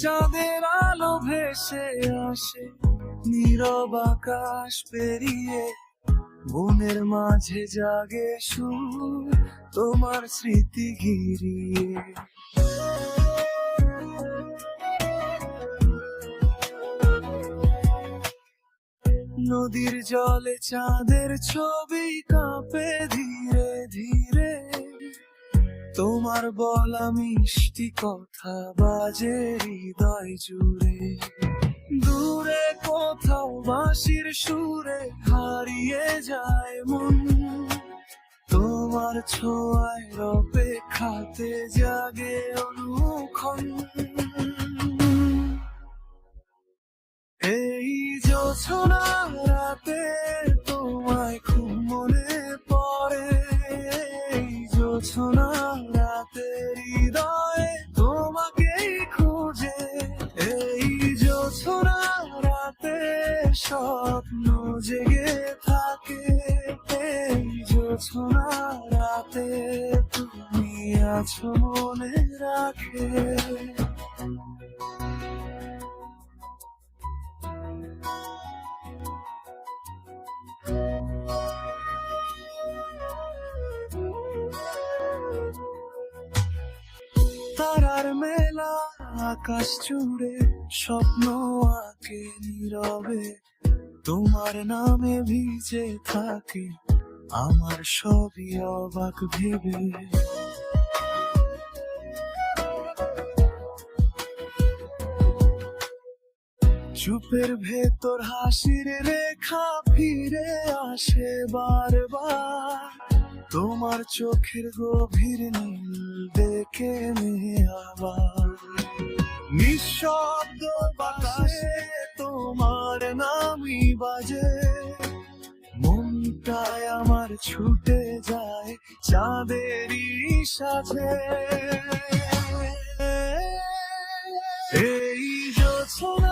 চাঁদের আলো ভেসে আসে নীরব আকাশ পেরিয়ে, মনের মাঝে জাগে সুর তোমার স্মৃতি ঘিরিয়ে। নদীর জলে চাঁদের ছবি কাঁপে ধীরে ধীরে, তোমার বলা মিষ্টি কথা বাজে হৃদয় জুড়ে। দূরে কোথাও বাঁশির সুরে হারিয়ে যায় মন, তোমার ছোঁয়ায় অপেক্ষাতে জাগে অনুক্ষণ। এই জোছনা রাতে তোমায় খুব মনে পড়ে, এই জোছনা রাতে হৃদয়ে তোমাকেই খোঁজে। এই জোছনা রাতে স্বপ্ন জেগে থাকে, এই জোছনা রাতে তুমি আছো মনে রাখে। তারার মেলা আকাশ জুড়ে স্বপ্ন আঁকে নীরবে, তোমার নামে ভিজে থাকে আমার সবই অবাক ভেবে। চুপের ভেতর হাসির রেখা ফিরে আসে বারবার, তোমার চোখের গভীর নীল দেখে নিয়ে আবার। নিঃশব্দ বাতাসে তোমার নামই বাজে, মনটায় আমার ছুটে যায় চাঁদেরই সাথে। এই জোছনা